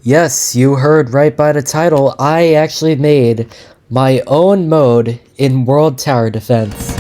Yes, you heard right by the title. I actually made my own mode in World Tower Defense.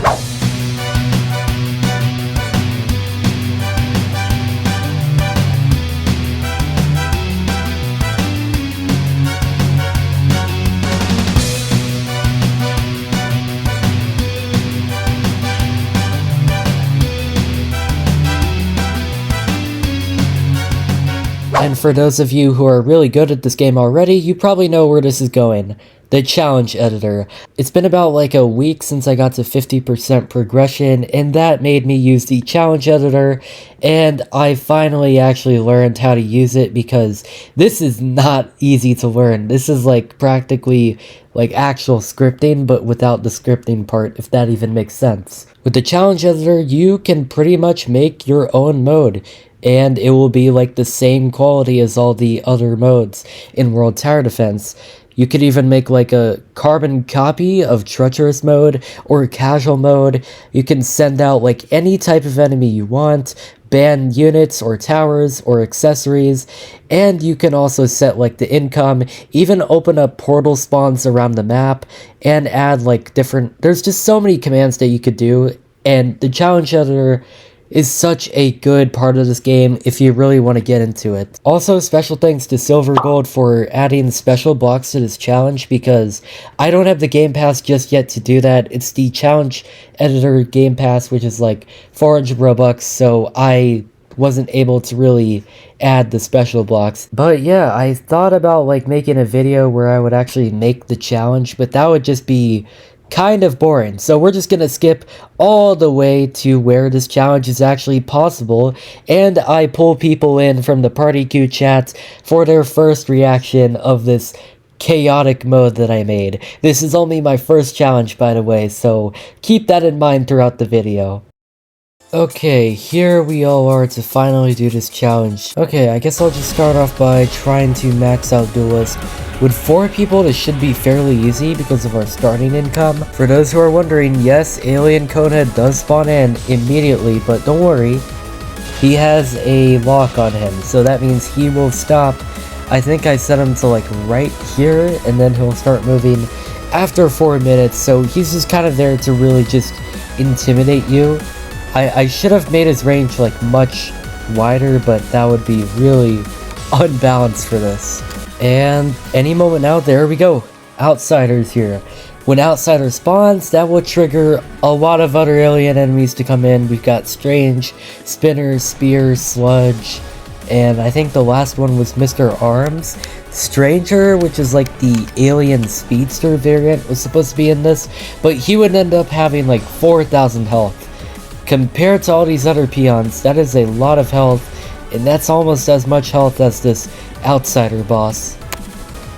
And for those of you who are really good at this game already, you probably know where this is going. The challenge editor. It's been about like a week since I got to 50% progression, and that made me use the challenge editor, and I finally actually learned how to use it because this is not easy to learn. This is like practically like actual scripting, but without the scripting part, if that even makes sense. With the challenge editor, you can pretty much make your own mode, and it will be like the same quality as all the other modes in World Tower Defense. You could even make like a carbon copy of treacherous mode or casual mode. You can send out like any type of enemy you want, ban units or towers or accessories, and you can also set like the income, even open up portal spawns around the map, and add like there's just so many commands that you could do, and the challenge editor is such a good part of this game if you really want to get into it. Also, special thanks to Silver Gold for adding special blocks to this challenge, because I don't have the game pass just yet to do that. It's the challenge editor game pass, which is like 400 Robux, so I wasn't able to really add the special blocks. But yeah, I thought about like making a video where I would actually make the challenge, but that would just be kind of boring, so we're just gonna skip all the way to where this challenge is actually possible, and I pull people in from the party queue chats for their first reaction of this chaotic mode that I made. This is only my first challenge, by the way, so keep that in mind throughout the video. Okay, here we all are to finally do this challenge. Okay, I guess I'll just start off by trying to max out Duelist. With 4 people, this should be fairly easy because of our starting income. For those who are wondering, yes, Alien Conehead does spawn in immediately, but don't worry, he has a lock on him, so that means he will stop. I think I set him to like right here, and then he'll start moving after 4 minutes, so he's just kind of there to really just intimidate you. I should have made his range like much wider, but that would be really unbalanced for this. And any moment now, there we go. Outsiders here. When Outsider spawns, that will trigger a lot of other alien enemies to come in. We've got Strange, Spinner, Spear, Sludge, and I think the last one was Mr. Arms. Stranger, which is like the alien speedster variant, was supposed to be in this, but he would end up having like 4,000 health. Compared to all these other peons, that is a lot of health, and that's almost as much health as this Outsider boss.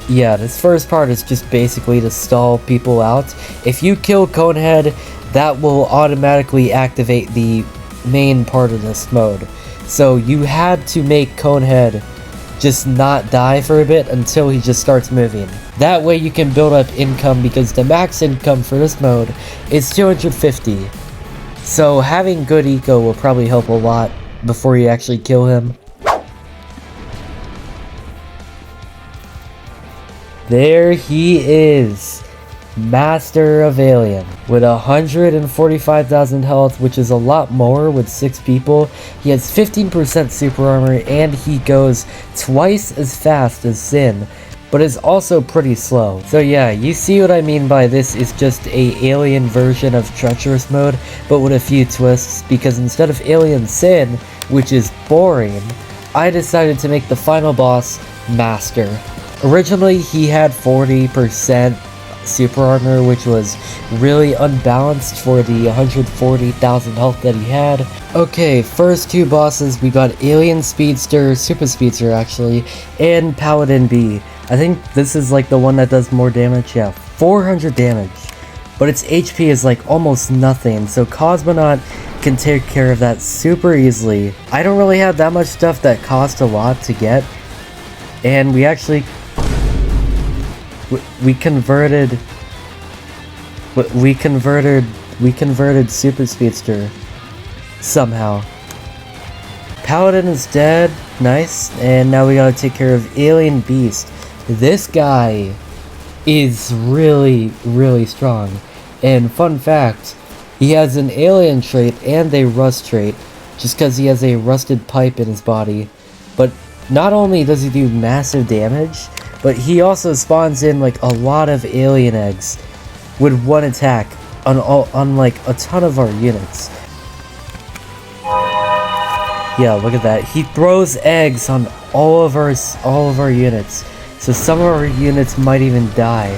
Yeah, this first part is just basically to stall people out. If you kill Conehead, that will automatically activate the main part of this mode. So you had to make Conehead just not die for a bit until he just starts moving. That way you can build up income, because the max income for this mode is 250. So having good eco will probably help a lot before you actually kill him. There he is, Master of Alien, with 145,000 health, which is a lot more with 6 people. He has 15% super armor, and he goes twice as fast as Sin, but is also pretty slow. So yeah, you see what I mean by this is just a alien version of treacherous mode, but with a few twists, because instead of Alien Sin, which is boring, I decided to make the final boss Master. Originally, he had 40% super armor, which was really unbalanced for the 140,000 health that he had. Okay, first 2 bosses, we got Alien Speedster, Super Speedster actually, and Paladin B. I think this is like the one that does more damage. Yeah, 400 damage, but its HP is like almost nothing, so Cosmonaut can take care of that super easily. I don't really have that much stuff that cost a lot to get, and we actually we converted Super Speedster somehow. Paladin is dead. Nice. And now we gotta take care of Alien Beast. This guy is really, really strong. And fun fact, he has an alien trait and a rust trait, just because he has a rusted pipe in his body. But not only does he do massive damage, but he also spawns in like a lot of alien eggs with one attack on like a ton of our units. Yeah, look at that. He throws eggs on all of our units. So some of our units might even die.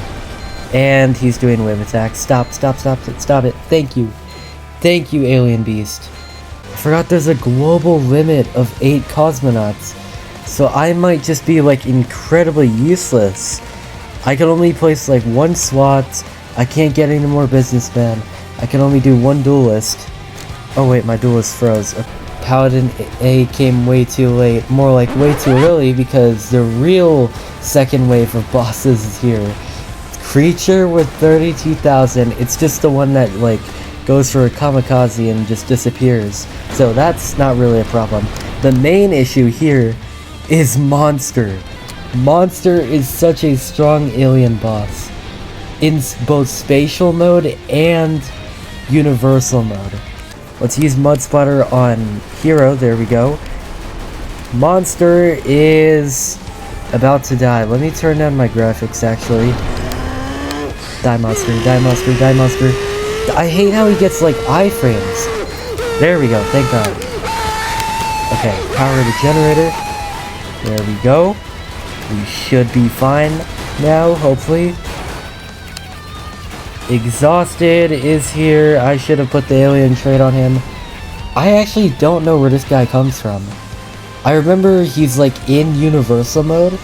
And he's doing wave attack. Stop it. Thank you. Thank you, Alien Beast. I forgot there's a global limit of 8 cosmonauts. So I might just be like incredibly useless. I can only place like 1 SWAT. I can't get any more businessmen. I can only do 1 duelist. Oh wait, my duelist froze. Paladin A came way too late, more like way too early, because the real second wave of bosses is here. Creature with 32,000, it's just the one that like goes for a kamikaze and just disappears, so that's not really a problem. The main issue here is Monster. Monster is such a strong alien boss in both spatial mode and universal mode. Let's use Mud Splatter on Hero, there we go. Monster is about to die. Let me turn down my graphics actually. Die monster, die monster, die monster. I hate how he gets like iframes. There we go, thank god. Okay, power the generator. There we go. We should be fine now, hopefully. Exhausted is here. I should have put the alien trait on him. I actually don't know where this guy comes from. I remember he's like in universal mode,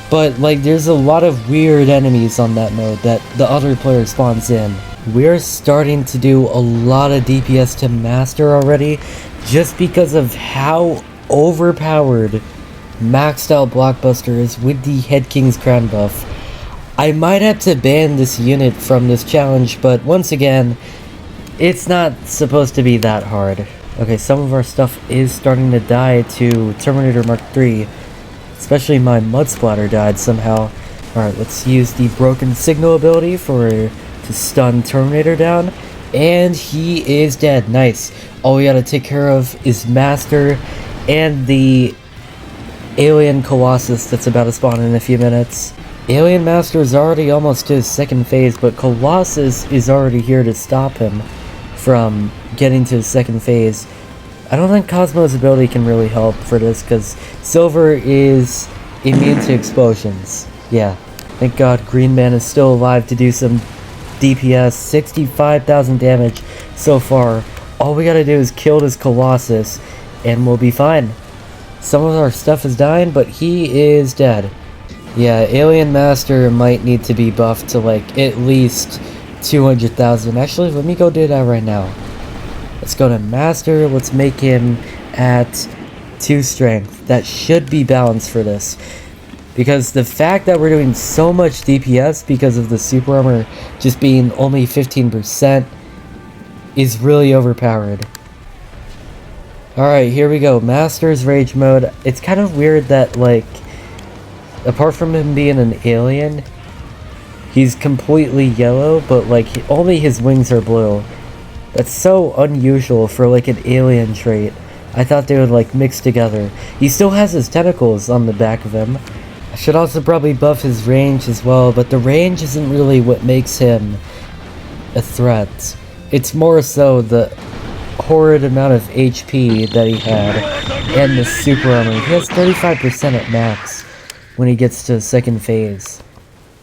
but like there's a lot of weird enemies on that mode that the other player spawns in. We're starting to do a lot of DPS to master already, just because of how overpowered maxed out Blockbuster is with the Head King's Crown buff. I might have to ban this unit from this challenge, but once again, it's not supposed to be that hard. Okay, some of our stuff is starting to die to Terminator Mark III. Especially my Mud Splatter died somehow. Alright, let's use the Broken Signal ability to stun Terminator down. And he is dead. Nice. All we gotta take care of is Master and the Alien Colossus that's about to spawn in a few minutes. Alien Master is already almost to his second phase, but Colossus is already here to stop him from getting to his second phase. I don't think Cosmo's ability can really help for this, because Silver is immune to explosions. Yeah, thank god Green Man is still alive to do some DPS. 65,000 damage so far. All we gotta do is kill this Colossus, and we'll be fine. Some of our stuff is dying, but he is dead. Yeah, Alien Master might need to be buffed to like at least 200,000. Actually, let me go do that right now. Let's go to Master. Let's make him at 2 strength. That should be balanced for this. Because the fact that we're doing so much DPS because of the super armor just being only 15% is really overpowered. Alright, here we go. Master's Rage mode. It's kind of weird that like, apart from him being an alien, he's completely yellow, but like only his wings are blue. That's so unusual for like an alien trait. I thought they would like mix together. He still has his tentacles on the back of him. I should also probably buff his range as well, but the range isn't really what makes him a threat. It's more so the horrid amount of HP that he had and the super armor. He has 35% at max when he gets to second phase.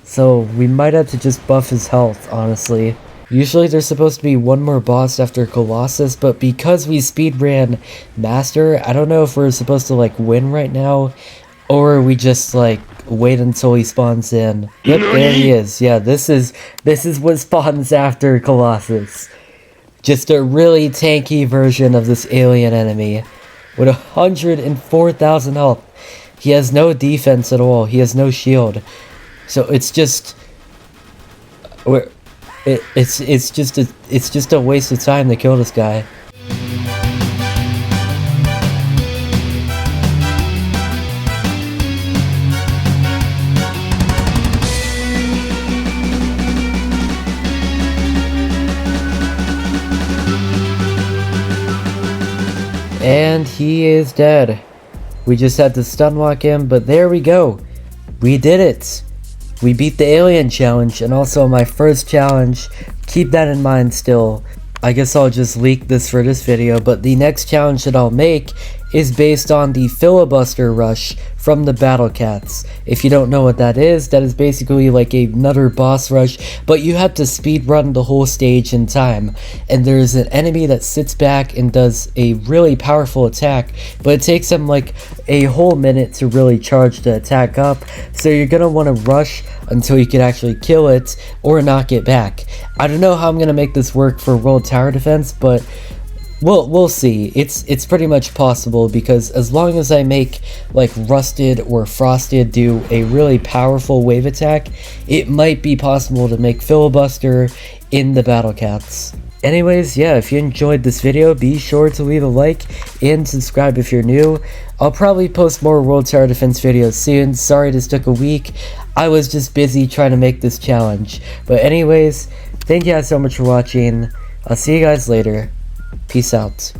So we might have to just buff his health, honestly. Usually there's supposed to be one more boss after Colossus, but because we speed ran Master, I don't know if we're supposed to like win right now, or we just like wait until he spawns in. Yep, there he is. Yeah, this is what spawns after Colossus. Just a really tanky version of this alien enemy with 104,000 health. He has no defense at all. He has no shield. So it's just it's just a waste of time to kill this guy. And he is dead. We just had to stun lock him, but there we go. We did it. We beat the alien challenge, and also my first challenge. Keep that in mind still. I guess I'll just leak this for this video, but the next challenge that I'll make is based on the filibuster rush from the Battle Cats. If you don't know what that is basically like another boss rush, but you have to speed run the whole stage in time. And there's an enemy that sits back and does a really powerful attack, but it takes them like a whole minute to really charge the attack up. So you're gonna want to rush until you can actually kill it or knock it back. I don't know how I'm gonna make this work for World Tower Defense, but we'll see. It's pretty much possible, because as long as I make like Rusted or Frosted do a really powerful wave attack, it might be possible to make Filibuster in the Battle Cats. Anyways, yeah, if you enjoyed this video, be sure to leave a like and subscribe if you're new. I'll probably post more World Tower Defense videos soon. Sorry this took a week. I was just busy trying to make this challenge. But anyways, thank you guys so much for watching. I'll see you guys later. Peace out.